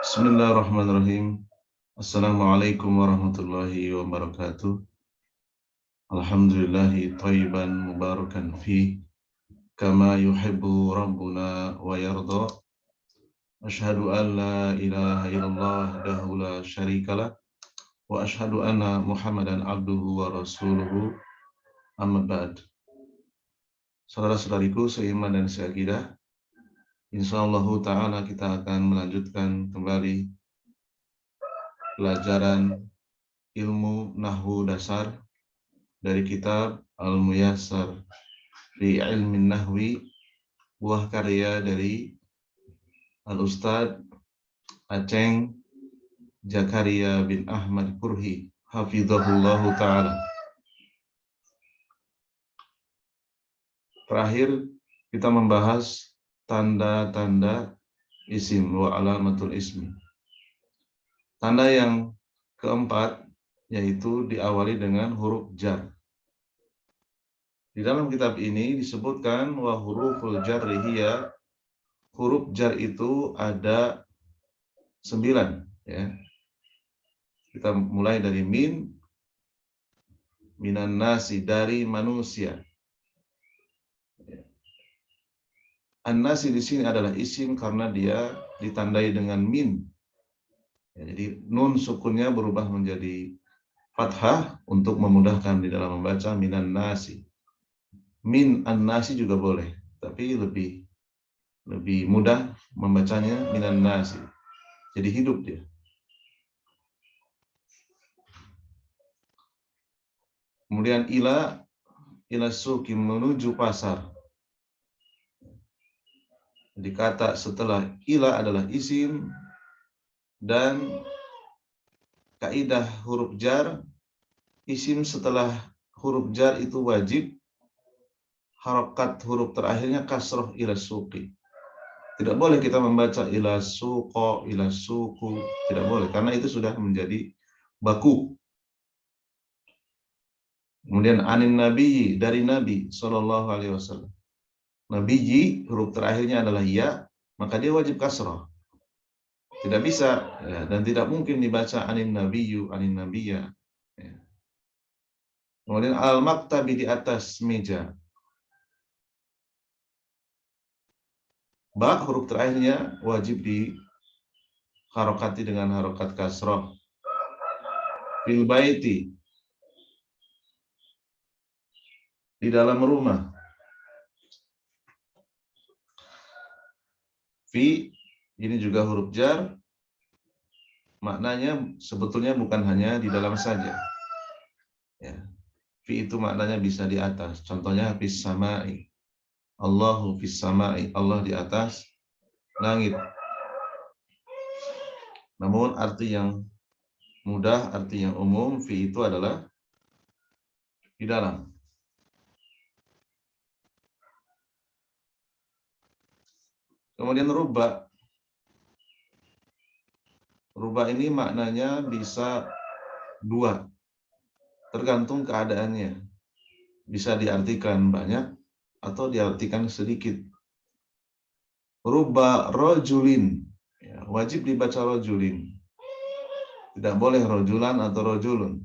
Bismillahirrahmanirrahim. Assalamualaikum warahmatullahi wabarakatuh. Alhamdulillahi thayyiban mubarakan fi kama yuhibbu rabbuna wa yarda. Ashhadu an la ilaha illallah wahdahu la syarikalah wa ashhadu anna Muhammadan abduhu wa rasuluhu. Amma ba'd. Saudara-saudariku seiman dan seakidah, insyaallah ta'ala kita akan melanjutkan kembali pelajaran ilmu nahwu dasar dari kitab Al-Muyassar fi Ilmin Nahwi, buah karya dari Al-Ustadz Aceng Zakaria bin Ahmad Kurhi hafizahullahu ta'ala. Terakhir kita membahas tanda-tanda isim wa alamatul ismi. Tanda yang keempat yaitu diawali dengan huruf jar. Di dalam kitab ini disebutkan wa huruful jarri hiya, huruf jar itu ada 9 ya. Kita mulai dari minan nasi, dari manusia. An-nasi di sini adalah isim karena dia ditandai dengan min. Ya, jadi nun sukunnya berubah menjadi fathah untuk memudahkan di dalam membaca minan nasi. Min an-nasi juga boleh, tapi lebih mudah membacanya minan nasi. Jadi hidup dia. Kemudian ila suki, menuju pasar. Jadi kata setelah ila adalah isim, dan kaidah huruf jar, isim setelah huruf jar itu wajib harokat huruf terakhirnya kasroh ila suki. Tidak boleh kita membaca ila suko, ila suku, tidak boleh, karena itu sudah menjadi baku. Kemudian anin nabi, dari Nabi Shallallahu Alaihi Wasallam. Nabiyyi huruf terakhirnya adalah ya, maka dia wajib kasroh. Tidak bisa ya, dan tidak mungkin dibaca anin nabiyyu, anin nabiyya. Ya. Kemudian al-maktabi, di atas meja. Ba huruf terakhirnya wajib di harokati dengan harokat kasroh. Fil baiti, di dalam rumah. Fi ini juga huruf jar, maknanya sebetulnya bukan hanya di dalam saja. Ya. Fi itu maknanya bisa di atas. Contohnya fis samai. Allahu fis samai, Allah di atas langit. Namun arti yang mudah, arti yang umum, fi itu adalah di dalam. Kemudian rubba. Rubba ini maknanya bisa dua, tergantung keadaannya. Bisa diartikan banyak atau diartikan sedikit. Rubba rojulin, ya, wajib dibaca rojulin. Tidak boleh rojulan atau rojulun.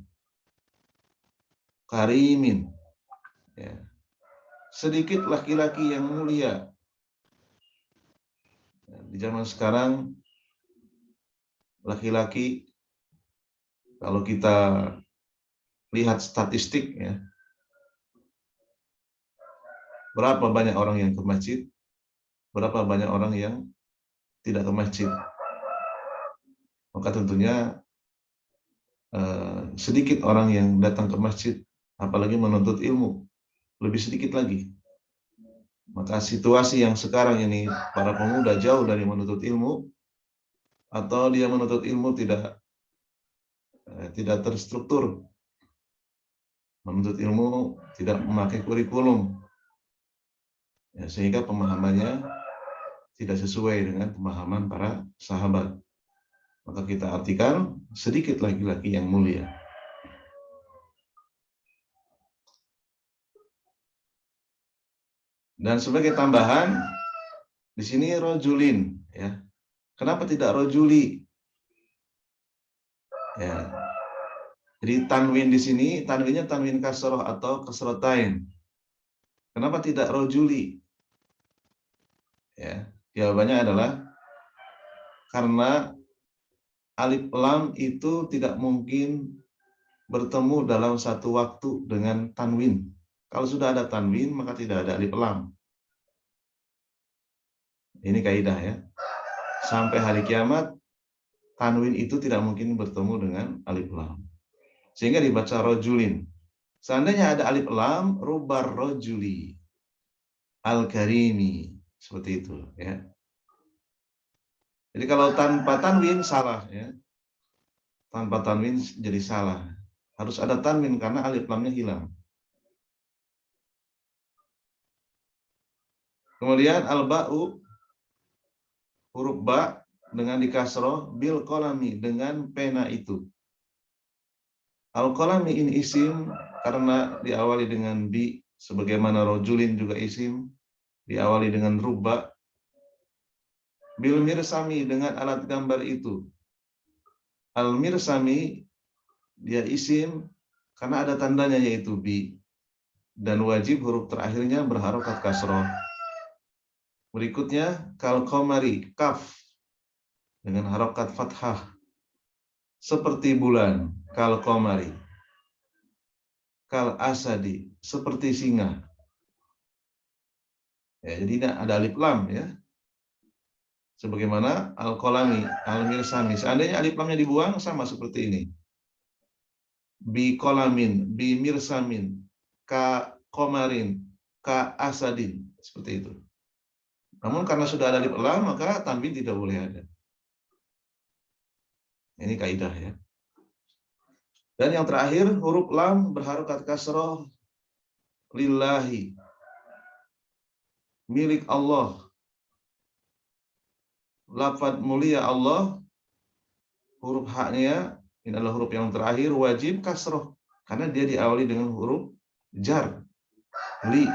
Karimin, ya, sedikit laki-laki yang mulia. Ya, di zaman sekarang laki-laki, kalau kita lihat statistik ya, berapa banyak orang yang ke masjid, berapa banyak orang yang tidak ke masjid. Maka tentunya sedikit orang yang datang ke masjid, apalagi menuntut ilmu, lebih sedikit lagi. Maka situasi yang sekarang ini, para pemuda jauh dari menuntut ilmu, atau dia menuntut ilmu tidak terstruktur, menuntut ilmu tidak memakai kurikulum, ya, sehingga pemahamannya tidak sesuai dengan pemahaman para sahabat. Maka kita artikan sedikit laki-laki yang mulia. Dan sebagai tambahan di sini rojulin, ya. Kenapa tidak rojuli? Ya. Jadi tanwin di sini, tanwinnya tanwin kasroh atau kasrotain. Kenapa tidak rojuli? Ya, jawabannya adalah karena alif lam itu tidak mungkin bertemu dalam satu waktu dengan tanwin. Kalau sudah ada tanwin, maka tidak ada alif lam. Ini kaidah ya. Sampai hari kiamat, tanwin itu tidak mungkin bertemu dengan alif lam. Sehingga dibaca rojulin. Seandainya ada alif lam, rubar rojuli, al-karimi, seperti itu ya. Jadi kalau tanpa tanwin salah ya. Tanpa tanwin jadi salah. Harus ada tanwin karena alif lamnya hilang. Kemudian al-ba'u, huruf ba dengan dikasroh bil kolami, dengan pena itu. Al-kolami ini isim karena diawali dengan bi, sebagaimana rojulin juga isim, diawali dengan rubba. Bil mirsami, dengan alat gambar itu. Al-mirsami, dia isim karena ada tandanya yaitu bi. Dan wajib huruf terakhirnya berharokat kasroh. Berikutnya, kal qamari, kaf, dengan harokat fathah. Seperti bulan, kal qamari. Kal asadi, seperti singa. Ya, jadi ada alif lam ya. Sebagaimana al-qalami, al-mirsami. Seandainya alif lamnya dibuang sama seperti ini. Bi qalamin, bi mirsamin, ka qamarin, ka asadin, seperti itu. Namun karena sudah ada alif lam, maka tanwin tidak boleh ada. Ini kaidah ya. Dan yang terakhir, huruf lam berharokat kasroh lillahi, milik Allah. Lafaz mulia Allah, huruf haknya, ini adalah huruf yang terakhir, wajib kasroh. Karena dia diawali dengan huruf jar. Li.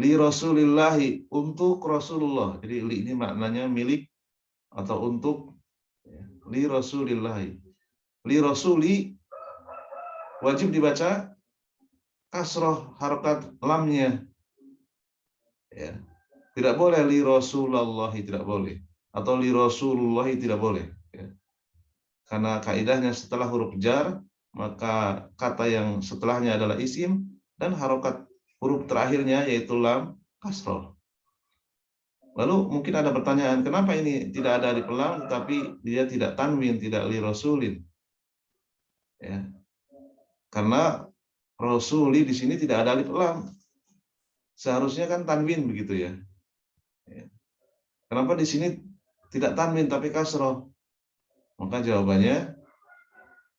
Li rasulillahi, untuk Rasulullah. Jadi li ini maknanya milik atau untuk. Li rasulillahi. Li rasuli, wajib dibaca kasroh, harokat lamnya. Ya. Tidak boleh li rasulullahi, tidak boleh. Atau li rasulullahi, tidak boleh. Ya. Karena kaidahnya setelah huruf jar, maka kata yang setelahnya adalah isim, dan harokat huruf terakhirnya yaitu lam kasroh. Lalu mungkin ada pertanyaan, kenapa ini tidak ada alif lam, tetapi dia tidak tanwin, tidak li rasulin? Ya. Karena rasuli di sini tidak ada alif lam. Seharusnya kan tanwin begitu ya. Kenapa di sini tidak tanwin tapi kasroh? Maka jawabannya,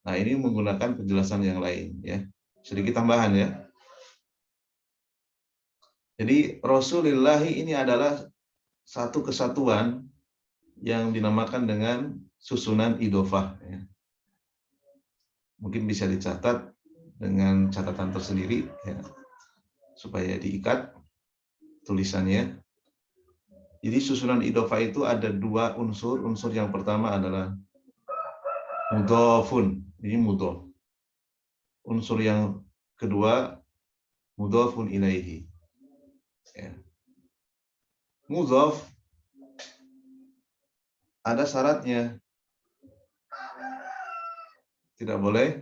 nah ini menggunakan penjelasan yang lain ya. Sedikit tambahan ya. Jadi Rasulillahi ini adalah satu kesatuan yang dinamakan dengan susunan idofah. Ya. Mungkin bisa dicatat dengan catatan tersendiri ya, supaya diikat tulisannya. Jadi susunan idofah itu ada dua unsur. Unsur yang pertama adalah mudhofun. Ini mudhof. Unsur yang kedua mudhofun ilaihi. Ya. Mudhof ada syaratnya. Tidak boleh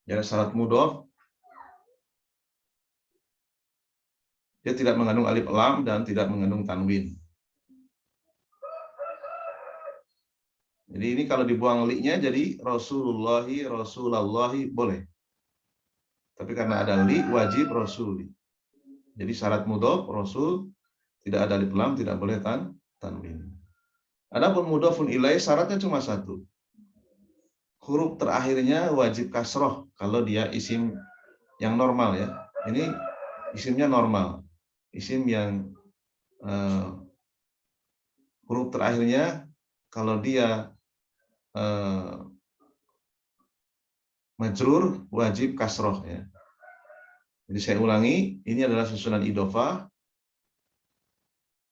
ya, syarat mudhof dia tidak mengandung alif lam dan tidak mengandung tanwin. Jadi ini kalau dibuang li-nya jadi Rasulullahi, Rasulallahi boleh. Tapi karena ada li, wajib rasuli. Jadi syarat mudhof rasul tidak ada alif lam, tidak boleh tanwin. Adapun mudhofun ilaih syaratnya cuma satu. Huruf terakhirnya wajib kasroh kalau dia isim yang normal ya. Ini isimnya normal. Isim yang huruf terakhirnya kalau dia majrur wajib kasroh ya. Jadi saya ulangi, ini adalah susunan idofah.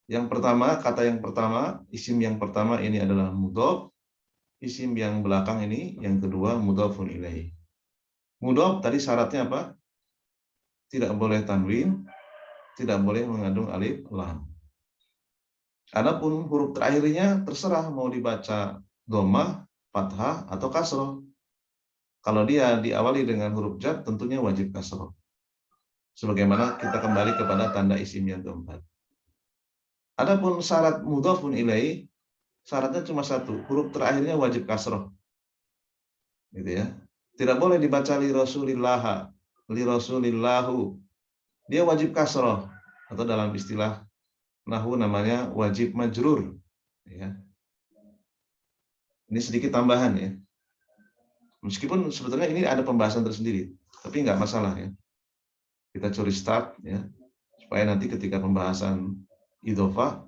Yang pertama, kata yang pertama, isim yang pertama ini adalah mudhof, isim yang belakang ini yang kedua mudhofun ilaih. Mudhof tadi syaratnya apa? Tidak boleh tanwin, tidak boleh mengandung alif lam. Adapun huruf terakhirnya terserah mau dibaca dhammah, fathah atau kasroh. Kalau dia diawali dengan huruf jar tentunya wajib kasroh. Sebagaimana kita kembali kepada tanda isim yang keempat. Adapun syarat mudhofun ilaih, syaratnya cuma satu, huruf terakhirnya wajib kasroh. Gitu ya. Tidak boleh dibaca li rasulillah, li rasulillahu. Dia wajib kasroh atau dalam istilah nahwu namanya wajib majrur. Ya. Ini sedikit tambahan ya. Meskipun sebetulnya ini ada pembahasan tersendiri, tapi nggak masalah ya. Kita curi start ya, supaya nanti ketika pembahasan idhofah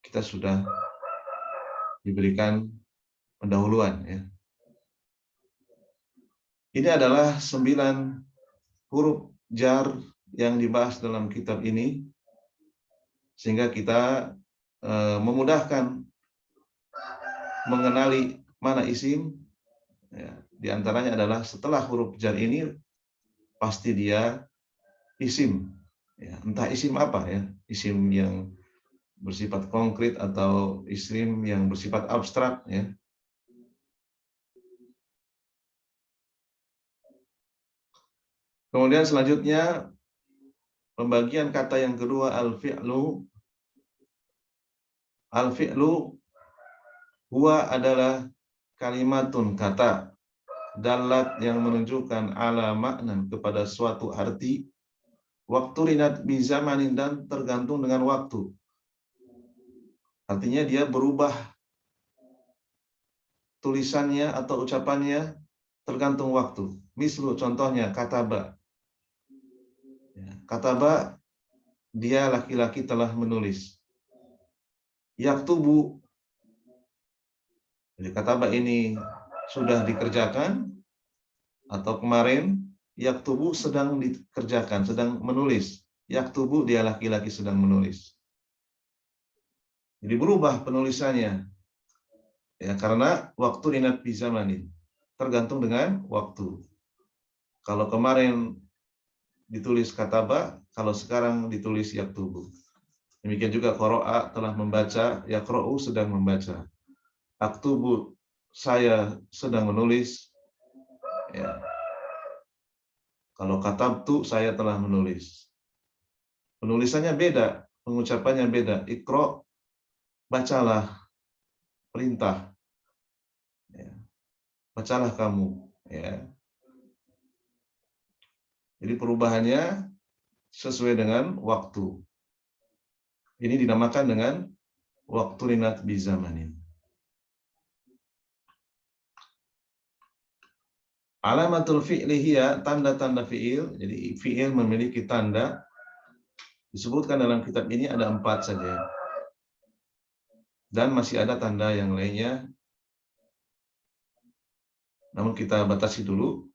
kita sudah diberikan pendahuluan ya. Ini adalah 9 huruf jar yang dibahas dalam kitab ini, sehingga kita memudahkan mengenali mana isim. Ya, di antaranya adalah setelah huruf jar ini pasti dia isim. Ya, entah isim apa ya, isim yang bersifat konkret atau isim yang bersifat abstrak ya. Kemudian selanjutnya pembagian kata yang kedua al-fi'lu. Al-fi'lu huwa adalah kalimatun kata dalat yang menunjukkan ala makna kepada suatu arti, waktu rinat bi zamanin dan tergantung dengan waktu. Artinya dia berubah tulisannya atau ucapannya tergantung waktu. Mislu contohnya kataba. Kataba dia laki-laki telah menulis. Yaktubu, jadi kataba ini sudah dikerjakan atau kemarin. Yaktubu sedang dikerjakan, sedang menulis. Yaktubu dia laki-laki sedang menulis. Jadi berubah penulisannya ya, karena waktu rinat bi zamanin, tergantung dengan waktu. Kalau kemarin ditulis kataba, kalau sekarang ditulis yaktubu. Demikian juga qara'a telah membaca, yaqra'u sedang membaca. Aktubu saya sedang menulis. Ya. Kalau katabtu saya telah menulis. Penulisannya beda, pengucapannya beda. Iqra, bacalah, perintah. Ya. Bacalah kamu. Ya. Jadi perubahannya sesuai dengan waktu. Ini dinamakan dengan waktu rinat bi zamanin. Alamatul fi'li hiya, tanda-tanda fi'il. Jadi fi'il memiliki tanda. Disebutkan dalam kitab ini ada 4 saja. Dan masih ada tanda yang lainnya. Namun kita batasi dulu.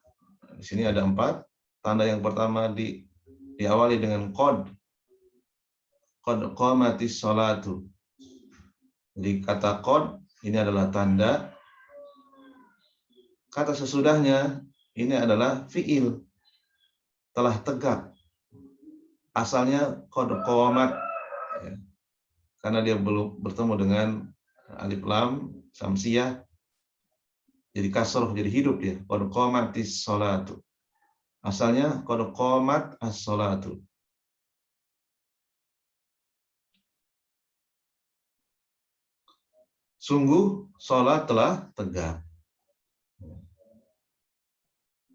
Di sini ada 4. Tanda yang pertama diawali dengan qad. Qad qamatis sholatu. Jadi kata qad ini adalah tanda. Kata sesudahnya ini adalah fi'il, telah tegak. Asalnya qad qamat ya. Karena dia belum bertemu dengan alif lam samsiyah, jadi kasroh, jadi hidup dia. Qad qamatis sholatu. Asalnya qad qamat as-sholatu. Sungguh sholat telah tegak.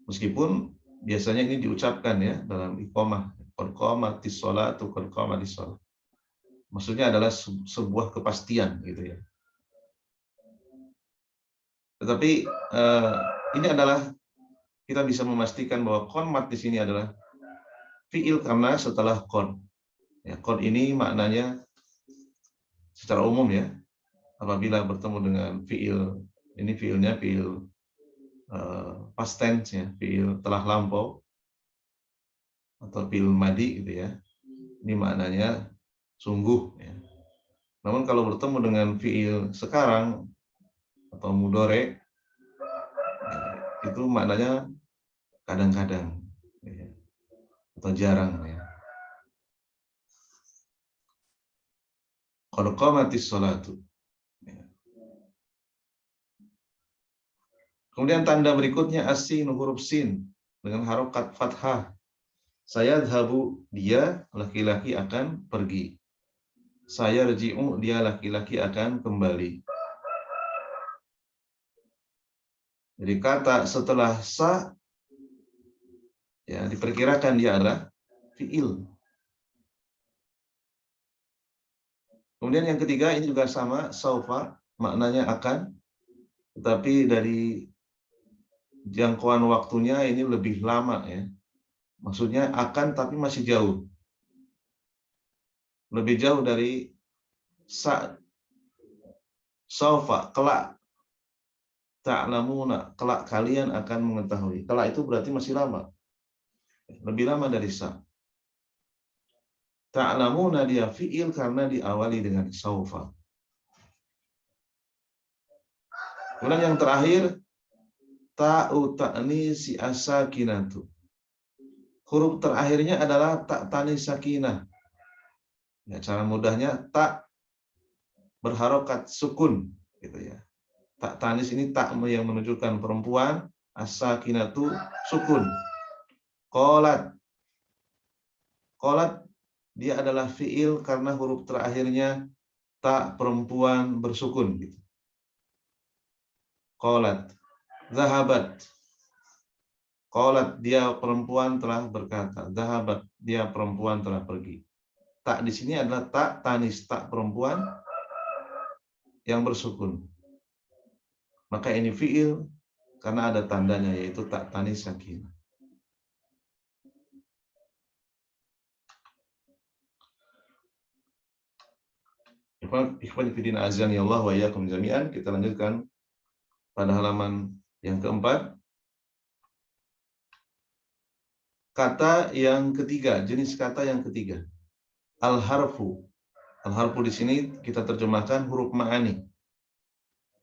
Meskipun biasanya ini diucapkan ya dalam iqamah, qad qamatis sholatu, qad qamatis sholat. Maksudnya adalah sebuah kepastian gitu ya. Tetapi ini adalah kita bisa memastikan bahwa qamat di sini adalah fi'il karena setelah qad. Ya, qad ini maknanya secara umum ya, apabila bertemu dengan fi'il, ini fi'ilnya fi'il past tense ya, fi'il telah lampau atau fi'il madi gitu ya. Ini maknanya sungguh ya. Namun kalau bertemu dengan fiil sekarang atau mudhari, itu maknanya kadang-kadang ya, atau jarang ya. Qad qamatis sholatu. Kemudian tanda berikutnya asin, huruf sin dengan harokat fathah. Saya dhahabu, dia laki-laki akan pergi. Saya rji'u, dia laki-laki akan kembali. Jadi kata setelah sa ya diperkirakan dia adalah fiil. Kemudian yang ketiga ini juga sama, saufa, maknanya akan, tetapi dari jangkauan waktunya ini lebih lama ya. Maksudnya akan tapi masih jauh. Lebih jauh dari sa, saufa, kelak, ta'lamuna, kelak kalian akan mengetahui. Kelak itu berarti masih lama. Lebih lama dari sa. Ta'lamuna dia fi'il karena diawali dengan saufa. Kemudian yang terakhir ta'u ta'nisi as-sakinatu. Huruf terakhirnya adalah tak tanis sakinah. Ya, cara mudahnya tak berharokat sukun gitu ya. Tak tanis ini tak yang menunjukkan perempuan, as-sakinatu sukun. Qalat. Qalat dia adalah fiil karena huruf terakhirnya tak perempuan bersukun gitu. Qalat. Zahabat. Qalat dia perempuan telah berkata. Zahabat dia perempuan telah pergi. Tak di sini adalah tak tanis, tak perempuan yang bersukun. Maka ini fiil karena ada tandanya yaitu tak tanis sakinah. Ikhwan fillah azani Allah wa iyyakum jami'an. Kita lanjutkan pada halaman yang keempat. Kata yang ketiga, jenis kata yang ketiga. Al-harfu. Al-harfu di sini kita terjemahkan huruf ma'ani.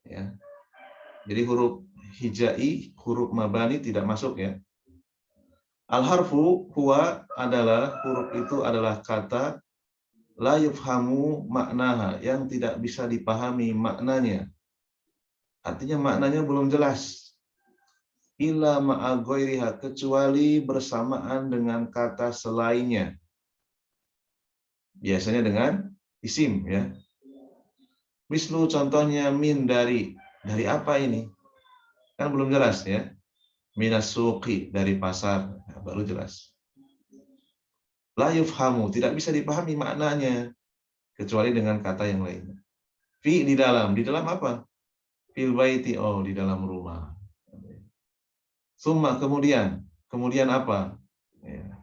Ya. Jadi huruf hijai, huruf mabani tidak masuk ya. Al-harfu huwa adalah huruf itu adalah kata la yufhamu maknaha yang tidak bisa dipahami maknanya. Artinya maknanya belum jelas. Illa ma'a ghairiha kecuali bersamaan dengan kata selainnya. Biasanya dengan isim ya. Mislu contohnya min dari apa ini? Kan belum jelas ya. Minas suqi dari pasar baru jelas. La yufhamu tidak bisa dipahami maknanya kecuali dengan kata yang lainnya. Fi di dalam apa? Fil baiti oh di dalam rumah. Summa kemudian apa? Ya.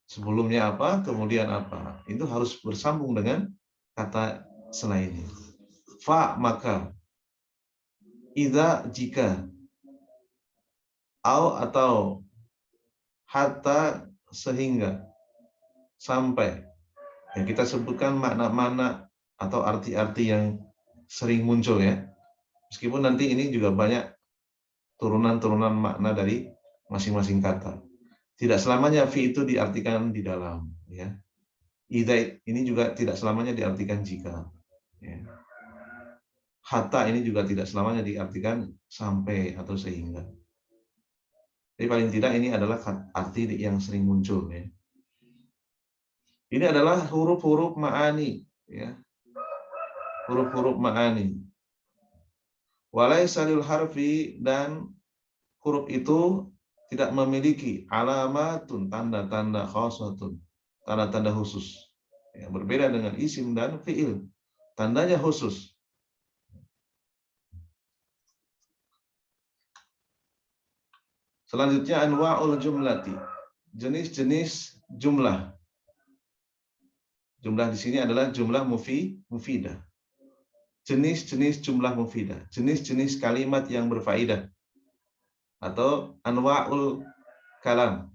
Sebelumnya apa, kemudian apa. Itu harus bersambung dengan kata selainnya. Fa maka, idza jika, au atau, hatta sehingga, sampai. Ya, kita sebutkan makna-makna atau arti-arti yang sering muncul ya. Meskipun nanti ini juga banyak turunan-turunan makna dari masing-masing kata. Tidak selamanya fi itu diartikan di dalam ya. Idza ini juga tidak selamanya diartikan jika ya. Hatta ini juga tidak selamanya diartikan sampai atau sehingga. Jadi paling tidak ini adalah arti yang sering muncul ya. Ini adalah huruf-huruf ma'ani ya. Huruf-huruf ma'ani. Walaysa lil harfi dan huruf itu tidak memiliki alamatun tanda-tanda khasatun, tanda-tanda khusus. Ya, berbeda dengan isim dan fiil. Tandanya khusus. Selanjutnya anwa'ul jumlati. Jenis-jenis jumlah. Jumlah di sini adalah jumlah mufidah. Jenis-jenis jumlah mufidah, jenis-jenis kalimat yang berfaedah atau anwa'ul kalam.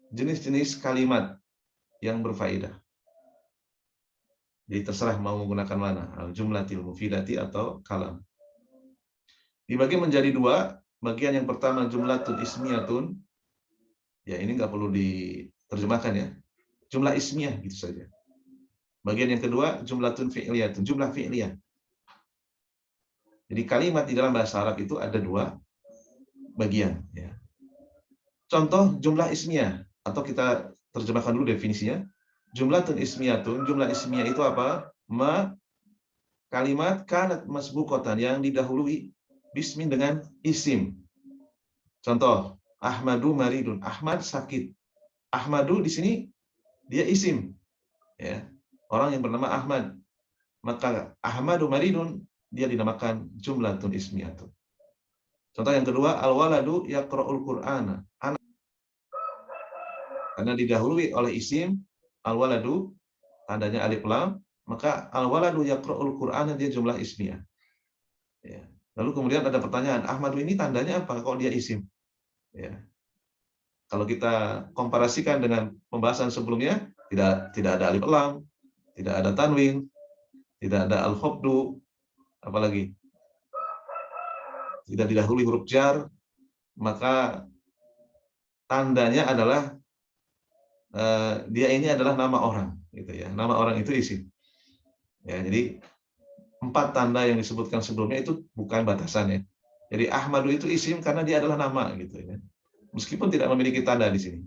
Jenis-jenis kalimat yang berfaedah. Jadi terserah mau menggunakan mana, al-jumlatil mufidati atau kalam. Dibagi menjadi dua, bagian yang pertama jumlatun ismiyatun, ya ini nggak perlu diterjemahkan ya, jumlah ismiyah gitu saja. Bagian yang kedua jumlatun fi'liyatun, jumlah fi'liyah. Jadi kalimat di dalam bahasa Arab itu ada dua bagian. Ya. Contoh jumlah ismiyah, atau kita terjemahkan dulu definisinya. Jumlatun ismiyatun, jumlah ismiyah itu apa? Kalimat kanat masbuqatan, yang didahului bismin dengan isim. Contoh, Ahmadu maridun, Ahmad sakit. Ahmadu di sini dia isim, ya, orang yang bernama Ahmad. Maka Ahmadu maridun dia dinamakan jumlatun ismiyatun. Contoh yang kedua, al-waladu yaqra'ul Qur'ana. Anak, karena didahului oleh isim al-waladu, tandanya alif lam, maka al-waladu yaqra'ul Qur'ana dia jumlah ismiyah. Ya. Lalu kemudian ada pertanyaan, Ahmadu ini tandanya apa kok dia isim? Ya. Kalau kita komparasikan dengan pembahasan sebelumnya, tidak ada alif lam, tidak ada tanwin, tidak ada al-khobdu, apalagi tidak didahului huruf jar, maka tandanya adalah dia ini adalah nama orang, gitu ya. Nama orang itu isim. Ya, jadi 4 tanda yang disebutkan sebelumnya itu bukan batasan ya. Jadi Ahmadu itu isim karena dia adalah nama, gitu ya. Meskipun tidak memiliki tanda di sini.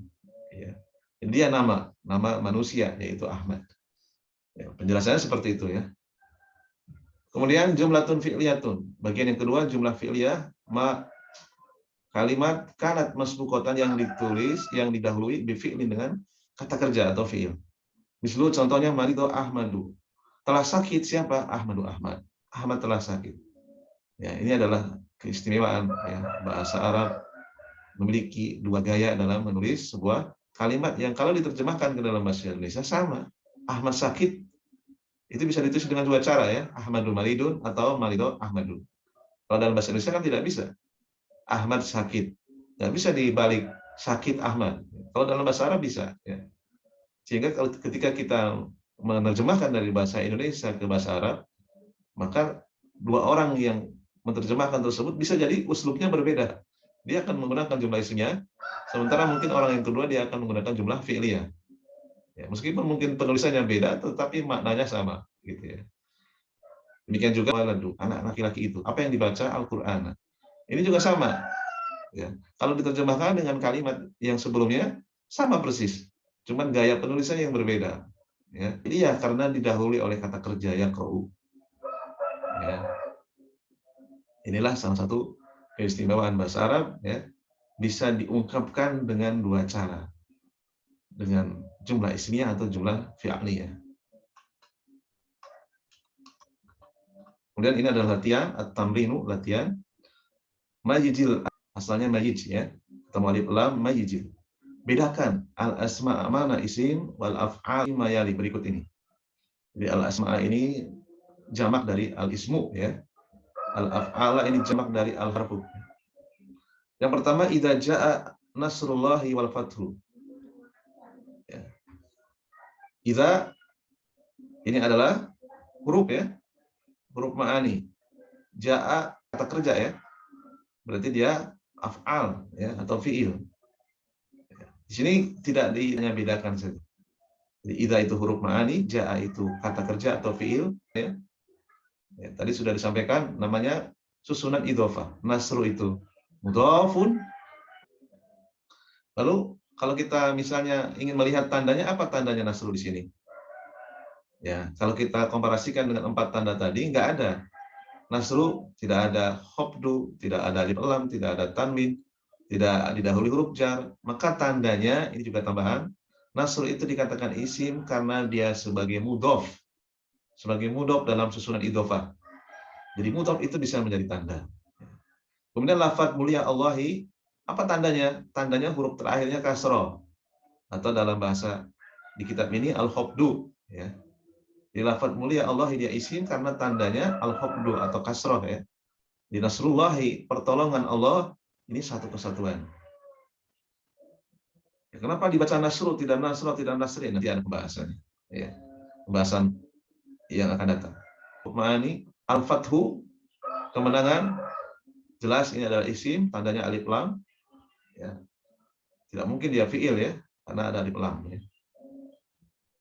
Ya. Dia nama manusia, yaitu Ahmad. Ya, penjelasannya seperti itu ya. Kemudian jumlatun fi'liyatun. Bagian yang kedua jumlah fi'liyah, kalimat kanat masbuqatan, yang ditulis, yang didahului bifi'lin, dengan kata kerja atau fi'il. Mislu contohnya marido Ahmadu. Telah sakit siapa? Ahmadu Ahmad. Ahmad telah sakit. Ya, ini adalah keistimewaan ya, bahasa Arab memiliki dua gaya dalam menulis sebuah kalimat yang kalau diterjemahkan ke dalam bahasa Indonesia sama. Ahmad sakit itu bisa ditulis dengan dua cara ya, Ahmadu maridun atau marido Ahmadu. Kalau dalam bahasa Indonesia kan tidak bisa. Ahmad sakit. Nggak bisa dibalik sakit Ahmad. Kalau dalam bahasa Arab bisa. Ya. Sehingga ketika kita menerjemahkan dari bahasa Indonesia ke bahasa Arab, maka dua orang yang menerjemahkan tersebut bisa jadi uslubnya berbeda. Dia akan menggunakan jumlah ismiyah, sementara mungkin orang yang kedua dia akan menggunakan jumlah fi'liyah. Ya, meskipun mungkin penulisannya beda, tetapi maknanya sama. Gitu ya. Demikian juga waladu, anak laki-laki itu. Apa yang dibaca Al-Qur'an. Ini juga sama. Ya. Kalau diterjemahkan dengan kalimat yang sebelumnya, sama persis. Cuman gaya penulisannya yang berbeda. Ya. Jadi ya karena didahului oleh kata kerja yaqra'u. Ya. Inilah salah satu keistimewaan bahasa Arab. Ya. Bisa diungkapkan dengan dua cara. Dengan jumlah ismiyah atau jumlah fi'liyah. Kemudian ini adalah latihan, at-tamrinu, latihan. Majijil, asalnya majij ya. Ketemu alif lam, majijil. Bedakan al-asma' mana isim wal af'al mayali, berikut ini. Jadi al-asma' ini jamak dari al-ismu ya. Al-af'ala ini jamak dari al-harfu. Yang pertama idza jaa nasrullahi wal fathu. Ya. Idza ini adalah huruf ya. Huruf ma'ani. Jaa kata kerja ya. Berarti dia af'al ya atau fi'il. Di sini tidak bedakan saja. Jadi idza itu huruf ma'ani, jaa itu kata kerja atau fi'il ya. Ya, tadi sudah disampaikan namanya susunan idhofah. Nasru itu mudhafun. Lalu kalau kita misalnya ingin melihat tandanya, apa tandanya nasru di sini? Ya, kalau kita komparasikan dengan 4 tanda tadi, nggak ada. Nasru tidak ada khofdu, tidak ada alif lam, tidak ada tanwin, tidak didahului huruf jar. Maka tandanya ini juga tambahan. Nasru itu dikatakan isim karena dia sebagai mudhof. Sebagai mudhof dalam susunan idhofah. Jadi mudhof itu bisa menjadi tanda. Kemudian lafadz mulia Allahi, apa tandanya? Tandanya huruf terakhirnya kasroh. Atau dalam bahasa di kitab ini al-khofdu. Ya. Di lafadz mulia Allahi dia isim karena tandanya al-khofdu atau kasroh. Ya. Di nasrullahi, pertolongan Allah, ini satu kesatuan. Ya, kenapa dibaca nasru, tidak nasru, tidak nasri? Nanti ada pembahasannya. Ya. Pembahasan yang akan datang. Ma'ani, al-fathu, kemenangan, jelas ini adalah isim, tandanya alif lam. Ya. Tidak mungkin dia fi'il ya, karena ada alif lam. Ya.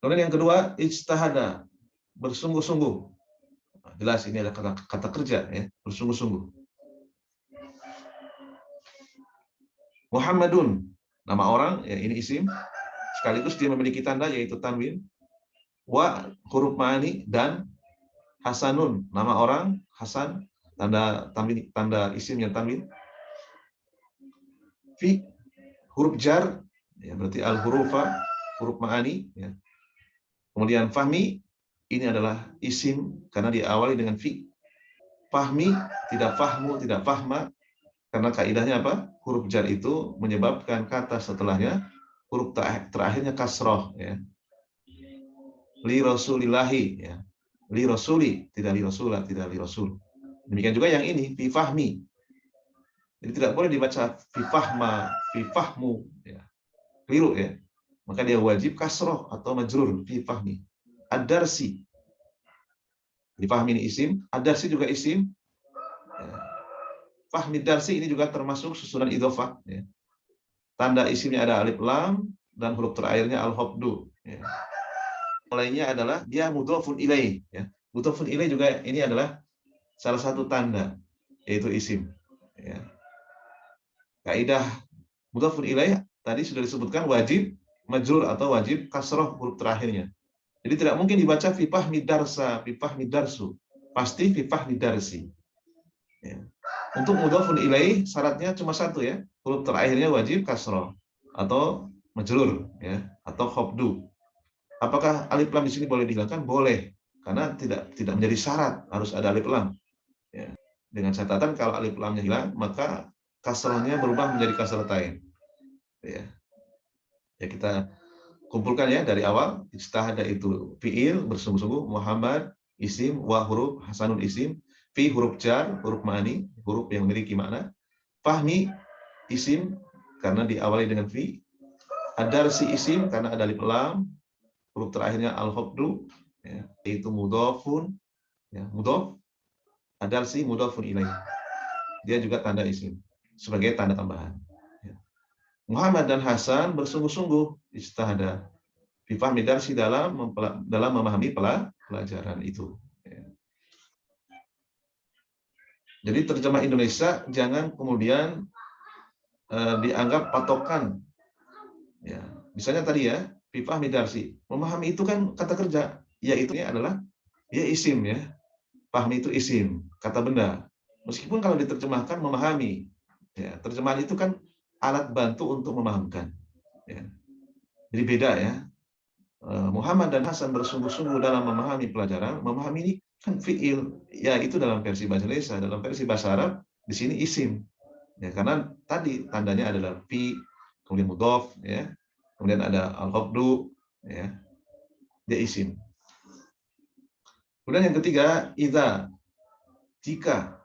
Kemudian yang kedua, ijtahada, bersungguh-sungguh. Nah, jelas ini ada kata kerja ya, bersungguh-sungguh. Muhammadun, nama orang, ya ini isim, sekaligus dia memiliki tanda yaitu tanwin. Wa, huruf ma'ani, dan Hasanun, nama orang, Hasan, tanda tanwin, tanda isimnya tanwin. Fi, huruf jar, ya berarti al-hurufa, huruf ma'ani. Ya. Kemudian fahmi, ini adalah isim karena diawali dengan fi. Fahmi, tidak fahmu, tidak fahma, karena kaidahnya apa? Huruf jar itu menyebabkan kata setelahnya huruf terakhirnya kasroh. Ya. Li rasulillahi, ya. Li rasuli, tidak li rasulah, tidak li rasul. Demikian juga yang ini, fi fahmi. Jadi tidak boleh dibaca fi fahma, fi fahmu. Ya. Keliru ya. Maka dia wajib kasroh atau majrur, fi fahmi. Ad-darsi. Di fahmi ini isim, ad-darsi juga isim. Ya. Fahmi darsi ini juga termasuk susunan idhofah. Ya. Tanda isimnya ada alif lam dan huruf terakhirnya al-hobdu. Ya. Lainnya adalah dia mudhofun ilaih. Ya. Mudhofun ilaih juga ini adalah salah satu tanda, yaitu isim. Ya. Kaidah mudhofun ilaih tadi sudah disebutkan wajib majrur atau wajib kasroh huruf terakhirnya. Jadi tidak mungkin dibaca fi fahmi darsa, fi fahmi darsu. Pasti fi fahmi darsi. Ya. Untuk mudhofun ilaih syaratnya cuma satu ya, huruf terakhirnya wajib kasroh atau majrur ya, atau khofdu. Apakah alif lam di sini boleh dihilangkan? Boleh, karena tidak menjadi syarat harus ada alif lam. Ya. Dengan catatan kalau alif lamnya hilang, maka kasrohnya berubah menjadi kasrotain. Ya. Ya kita kumpulkan ya dari awal. Ijtahada itu fiil bersungguh-sungguh, Muhammad isim, wa huruf, Hasanun isim, fi huruf jar, huruf ma'ani, huruf yang memiliki makna, fahmi isim karena diawali dengan fi, ad-darsi isim karena ada alif lam, huruf terakhirnya al-hobdu, ya, yaitu mudhofun, ya, mudhof, ad-darsi mudhofun ilaih. Dia juga tanda isim sebagai tanda tambahan. Ya. Muhammad dan Hasan bersungguh-sungguh ijtahada fi fahmi darsi dalam memahami pelajaran itu. Ya. Jadi terjemah Indonesia jangan kemudian dianggap patokan. Ya, misalnya tadi ya, fi fahmi darsi. Memahami itu kan kata kerja, yaitu adalah ya isim ya. Fahmi itu isim, kata benda. Meskipun kalau diterjemahkan memahami, ya, terjemahan itu kan alat bantu untuk memahamkan. Ya. Jadi beda ya. Muhammad dan Hasan bersungguh-sungguh dalam memahami pelajaran. Memahami ini kan fiil, ya itu dalam versi bahasa Indonesia, dalam versi bahasa Arab di sini isim. Ya, karena tadi tandanya adalah fi, kemudian mudhof, ya, kemudian ada al-hobdu, ya, dia isim. Kemudian yang ketiga, idza, jika.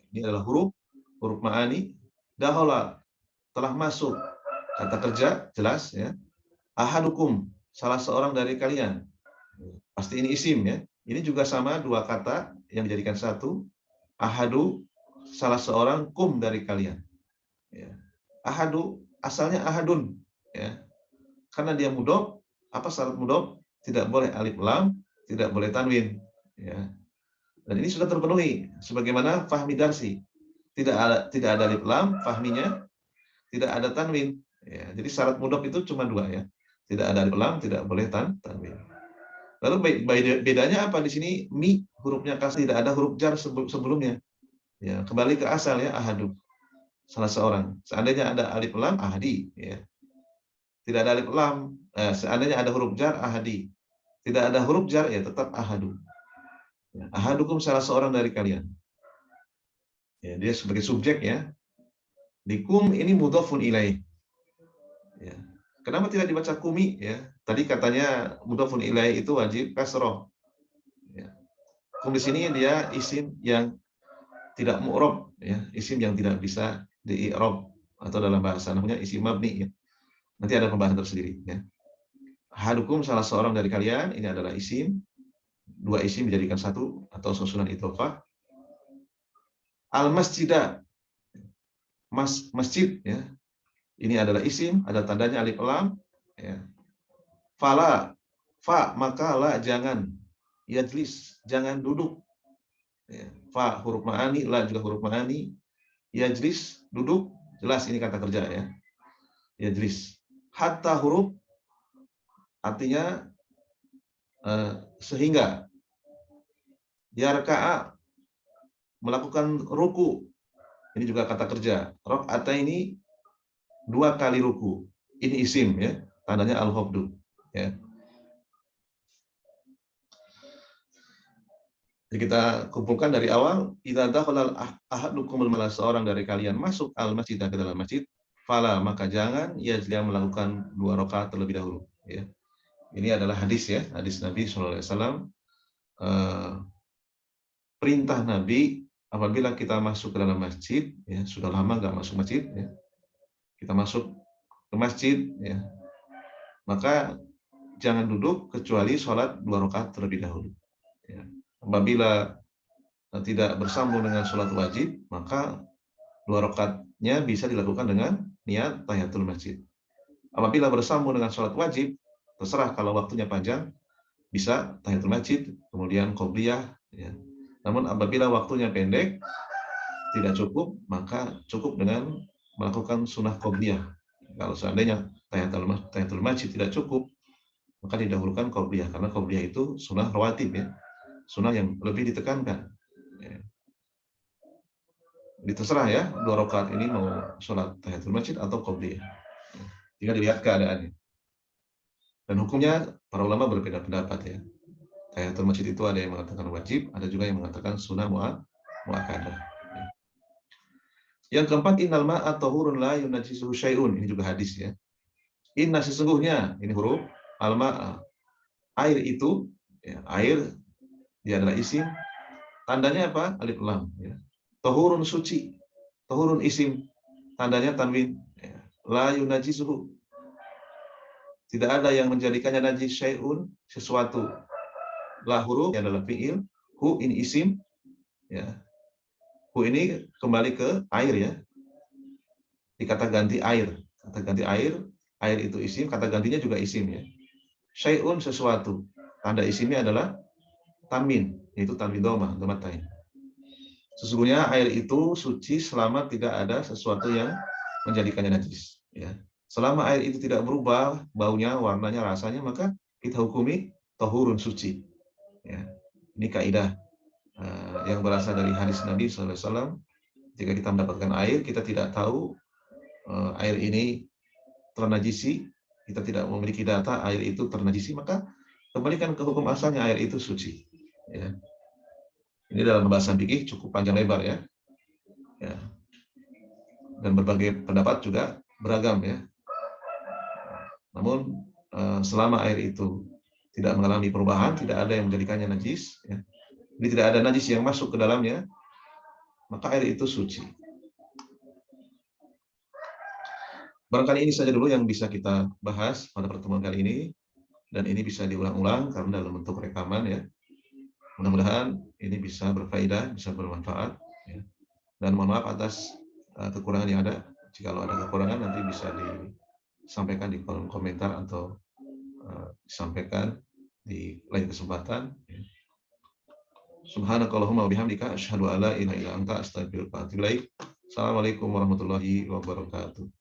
Ini adalah huruf ma'ani, dahola, telah masuk, kata kerja, jelas ya. Ahadukum, salah seorang dari kalian. Pasti ini isim ya. Ini juga sama dua kata yang dijadikan satu. Ahadu, salah seorang, kum dari kalian. Ya. Ahadu, asalnya ahadun. Ya. Karena dia mudhof, apa syarat mudhof? Tidak boleh alif lam, tidak boleh tanwin. Ya. Dan ini sudah terpenuhi sebagaimana fahmi darsi. Tidak ada alif lam fahminya, tidak ada tanwin. Ya, jadi syarat mudhof itu cuma dua ya. Tidak ada alif lam, tidak boleh tanwin. Lalu bedanya apa di sini? Mi hurufnya kasih, tidak ada huruf jar sebelumnya. Ya, kembali ke asal ya, ahadu. Salah seorang. Seandainya ada alif lam, ahadi ya. Tidak ada alif lam, seandainya ada huruf jar, ahadi. Tidak ada huruf jar ya tetap ahadu. Ya, ahadukum salah seorang dari kalian. Ya, dia sebagai subjek ya. Dikum ini mudhofun ilaih. Ya. Kenapa tidak dibaca kumi ya? Tadi katanya mudhofun ilaih itu wajib kasroh. Ya. Kum di sini dia isim yang tidak mu'rob ya, isim yang tidak bisa di-i'rob atau dalam bahasa namanya isim mabni ya. Nanti ada pembahasan tersendiri ya. Ahadukum salah seorang dari kalian ini adalah isim dua isim dijadikan satu atau susunan idhofah. Al-masjidah, masjid ya. Ini adalah isim, ada tandanya alif lam ya. Fala, fa maka la jangan, yajlis jangan duduk ya. Fa huruf ma'ani, la juga huruf ma'ani, yajlis duduk, jelas ini kata kerja ya. Yajlis. Hatta huruf artinya sehingga. Yarka'a melakukan ruku, ini juga kata kerja. Rok'ata ini 2 kali ruku, ini isim ya, tandanya al-khafdu ya. Jadi kita kumpulkan dari awal, idza dakhala ahadukumul masjid, seorang dari kalian masuk al-masjid ke dalam masjid, fala maka jangan dia melakukan 2 rakaat terlebih dahulu ya. Ini adalah hadis ya, hadis Nabi SAW. Perintah Nabi apabila kita masuk ke dalam masjid ya, sudah lama nggak masuk masjid ya, kita masuk ke masjid ya, maka jangan duduk kecuali sholat 2 rakaat terlebih dahulu ya. Apabila tidak bersambung dengan sholat wajib, maka 2 rakaatnya bisa dilakukan dengan niat tahiyatul masjid. Apabila bersambung dengan sholat wajib, terserah, kalau waktunya panjang bisa tahiyatul masjid kemudian qobliyah ya. Namun apabila waktunya pendek tidak cukup, maka cukup dengan melakukan sunnah qobliyah. Kalau seandainya tahiyatul masjid tidak cukup, maka didahulukan qobliyah, karena qobliyah itu sunnah rawatib ya, sunnah yang lebih ditekankan ya. Terserah ya, 2 rakaat ini mau sholat tahiyatul masjid atau qobliyah ya. Tinggal dilihat keadaannya. Dan hukumnya para ulama berbeda pendapat ya. Tahiyatul masjid itu ada yang mengatakan wajib, ada juga yang mengatakan sunnah muakkadah. Yang keempat, innal ma'a tahurun la yunajjisuhu syai'un. Ini juga hadis ya. Inna sesungguhnya, ini huruf al-ma'a, air itu ya, air dia adalah isim, tandanya apa? Alif lam ya. Tahurun suci, tahurun isim, tandanya tanwin ya. La yunajjisuhu, tidak ada yang menjadikannya najis, syai'un sesuatu. La huruf yang adalah fi'il, hu ini isim ya. Hu ini kembali ke air ya. Dikata ganti air, kata ganti air itu isim, kata gantinya juga isim ya. Syai'un sesuatu, tanda isimnya adalah tanwin, yaitu tanwin dhamma, dhammatain. Sesungguhnya air itu suci selama tidak ada sesuatu yang menjadikannya najis ya. Selama air itu tidak berubah baunya, warnanya, rasanya, maka kita hukumi tahurun, suci ya. Ini kaidah yang berasal dari hadis Nabi SAW. Jika kita mendapatkan air, kita tidak tahu air ini ternajisi, kita tidak memiliki data air itu ternajisi, maka kembalikan ke hukum asalnya, air itu suci ya. Ini dalam pembahasan fikih cukup panjang lebar ya. Ya. Dan berbagai pendapat juga beragam ya. Namun selama air itu tidak mengalami perubahan, tidak ada yang menjadikannya najis ya. Jadi tidak ada najis yang masuk ke dalamnya, maka air itu suci. Barangkali ini saja dulu yang bisa kita bahas pada pertemuan kali ini, dan ini bisa diulang-ulang karena dalam bentuk rekaman ya. Mudah-mudahan ini bisa berfaedah, bisa bermanfaat ya. Dan mohon maaf atas kekurangan yang ada. Jika ada kekurangan nanti bisa disampaikan di kolom komentar atau disampaikan di lain kesempatan ya. Subhanakallahumma wa bihamdika asyhadu an la ilaha illa anta astaghfiruka wa atubu ilaik. Assalamualaikum warahmatullahi wabarakatuh.